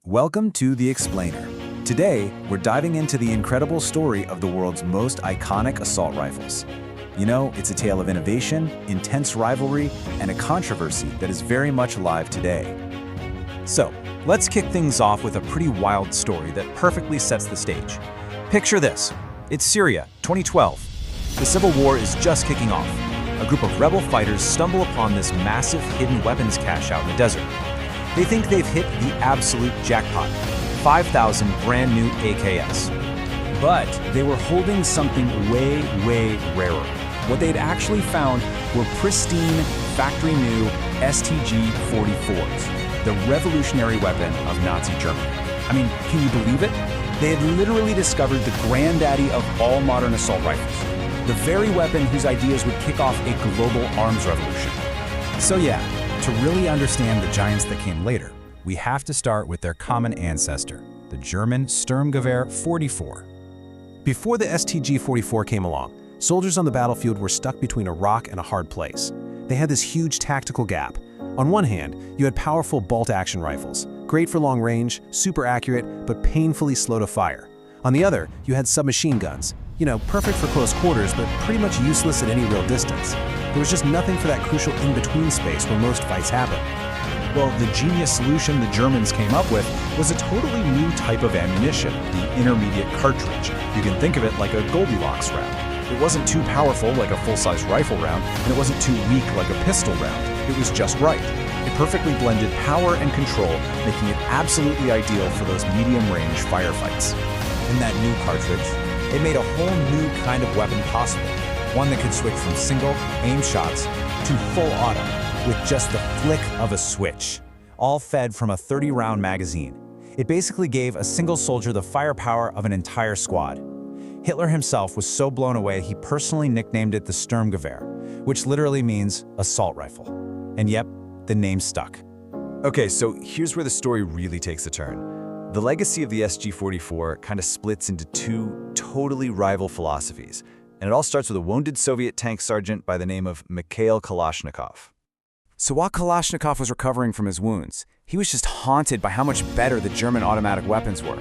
Welcome to The Explainer. Today, we're diving into the incredible story of the world's most iconic assault rifles. You know, it's a tale of innovation, intense rivalry, and a controversy that is very much alive today. So, let's kick things off with a pretty wild story that perfectly sets the stage. Picture this. It's Syria, 2012. The civil war is just kicking off. A group of rebel fighters stumble upon this massive hidden weapons cache out in the desert. They think they've hit the absolute jackpot, 5,000 brand new AKs. But they were holding something way rarer. What they'd actually found were pristine, factory-new STG-44s, the revolutionary weapon of Nazi Germany. I mean, can you believe it? They had literally discovered the granddaddy of all modern assault rifles, the very weapon whose ideas would kick off a global arms revolution. So yeah, to really understand the giants that came later, we have to start with their common ancestor, the German Sturmgewehr 44. Before the STG-44 came along, soldiers on the battlefield were stuck between a rock and a hard place. They had this huge tactical gap. On one hand, you had powerful bolt-action rifles, great for long range, super accurate, but painfully slow to fire. On the other, you had submachine guns. You know, perfect for close quarters, but pretty much useless at any real distance. There was just nothing for that crucial in-between space where most fights happen. Well, the genius solution the Germans came up with was a totally new type of ammunition, the intermediate cartridge. You can think of it like a Goldilocks round. It wasn't too powerful like a full-size rifle round, and it wasn't too weak like a pistol round. It was just right. It perfectly blended power and control, making it absolutely ideal for those medium-range firefights. In that new cartridge, it made a whole new kind of weapon possible, one that could switch from single, aim shots to full auto with just the flick of a switch, all fed from a 30-round magazine. It basically gave a single soldier the firepower of an entire squad. Hitler himself was so blown away he personally nicknamed it the Sturmgewehr, which literally means assault rifle. And yep, the name stuck. Okay, so here's where the story really takes a turn. The legacy of the SG-44 kind of splits into two totally rival philosophies, and it all starts with a wounded Soviet tank sergeant by the name of Mikhail Kalashnikov. So while Kalashnikov was recovering from his wounds, he was just haunted by how much better the German automatic weapons were.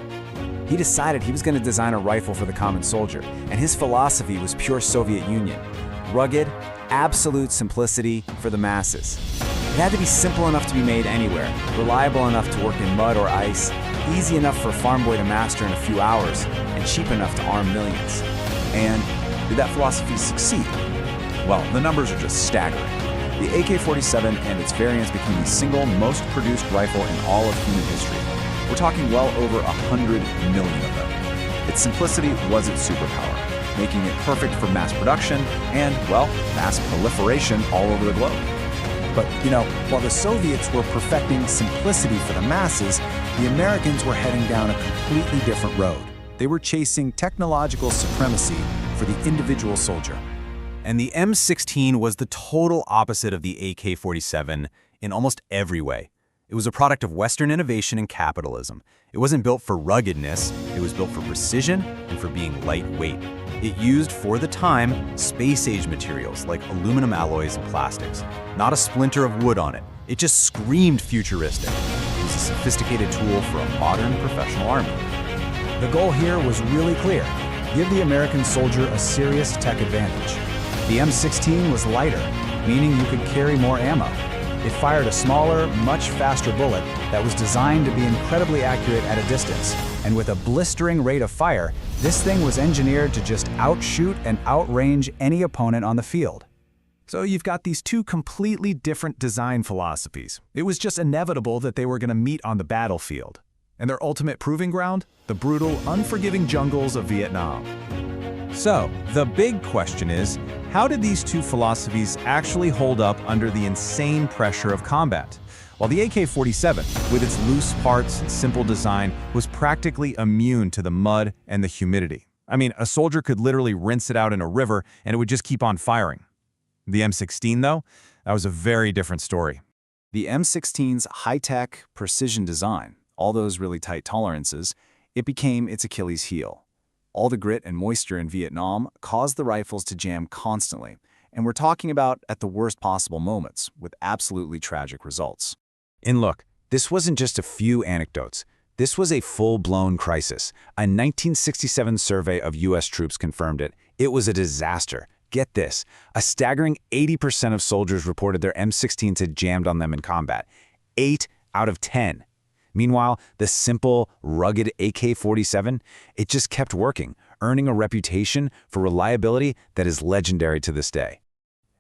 He decided he was going to design a rifle for the common soldier, and his philosophy was pure Soviet Union. Rugged, absolute simplicity for the masses. It had to be simple enough to be made anywhere, reliable enough to work in mud or ice, easy enough for a farm boy to master in a few hours, and cheap enough to arm millions. And did that philosophy succeed? Well, the numbers are just staggering. The AK-47 and its variants became the single most produced rifle in all of human history. We're talking well over 100 million of them. Its simplicity was its superpower, making it perfect for mass production and, well, mass proliferation all over the globe. But, you know, while the Soviets were perfecting simplicity for the masses, the Americans were heading down a completely different road. They were chasing technological supremacy for the individual soldier. And the M16 was the total opposite of the AK-47 in almost every way. It was a product of Western innovation and capitalism. It wasn't built for ruggedness, it was built for precision and for being lightweight. It used, for the time, space-age materials like aluminum alloys and plastics. Not a splinter of wood on it. It just screamed futuristic. It was a sophisticated tool for a modern professional army. The goal here was really clear. Give the American soldier a serious tech advantage. The M16 was lighter, meaning you could carry more ammo. It fired a smaller, much faster bullet that was designed to be incredibly accurate at a distance. And with a blistering rate of fire, this thing was engineered to just outshoot and outrange any opponent on the field. So you've got these two completely different design philosophies. It was just inevitable that they were going to meet on the battlefield. And their ultimate proving ground? The brutal, unforgiving jungles of Vietnam. So, the big question is, how did these two philosophies actually hold up under the insane pressure of combat? While the AK-47, with its loose parts and simple design, was practically immune to the mud and the humidity. I mean, a soldier could literally rinse it out in a river and it would just keep on firing. The M16, though, that was a very different story. The M16's high-tech, precision design, all those really tight tolerances, it became its Achilles heel. All the grit and moisture in Vietnam caused the rifles to jam constantly, and we're talking about at the worst possible moments, with absolutely tragic results. And look, this wasn't just a few anecdotes. This was a full-blown crisis. A 1967 survey of U.S. troops confirmed it. It was a disaster. Get this, a staggering 80% of soldiers reported their M16s had jammed on them in combat. 8 out of 10. Meanwhile, the simple, rugged AK-47, it just kept working, earning a reputation for reliability that is legendary to this day.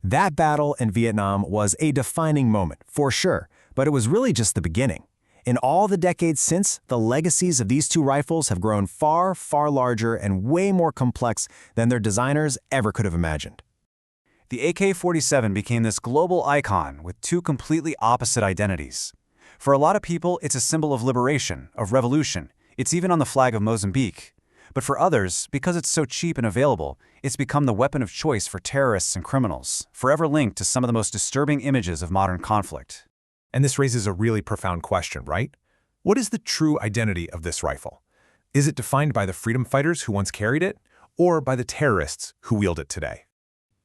That battle in Vietnam was a defining moment, for sure, but it was really just the beginning. In all the decades since, the legacies of these two rifles have grown far, far larger and way more complex than their designers ever could have imagined. The AK-47 became this global icon with two completely opposite identities. For a lot of people, it's a symbol of liberation, of revolution. It's even on the flag of Mozambique. But for others, because it's so cheap and available, it's become the weapon of choice for terrorists and criminals, forever linked to some of the most disturbing images of modern conflict. And this raises a really profound question, right? What is the true identity of this rifle? Is it defined by the freedom fighters who once carried it, or by the terrorists who wield it today?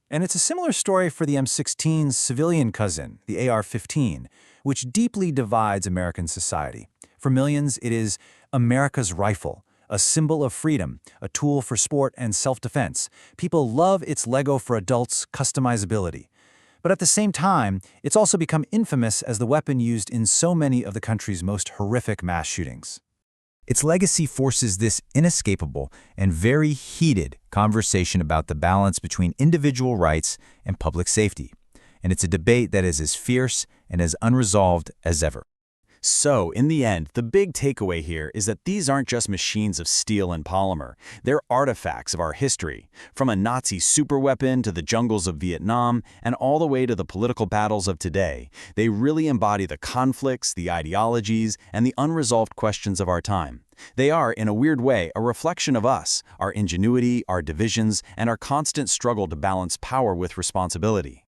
And it's a similar story for the M16's civilian cousin, the AR-15, which deeply divides American society. For millions, it is America's rifle, a symbol of freedom, a tool for sport and self-defense. People love its Lego for adults customizability. But at the same time, it's also become infamous as the weapon used in so many of the country's most horrific mass shootings. Its legacy forces this inescapable and very heated conversation about the balance between individual rights and public safety. And it's a debate that is as fierce and as unresolved as ever. So, in the end, the big takeaway here is that these aren't just machines of steel and polymer. They're artifacts of our history, from a Nazi superweapon to the jungles of Vietnam and all the way to the political battles of today. They really embody the conflicts, the ideologies, and the unresolved questions of our time. They are, in a weird way, a reflection of us, our ingenuity, our divisions, and our constant struggle to balance power with responsibility.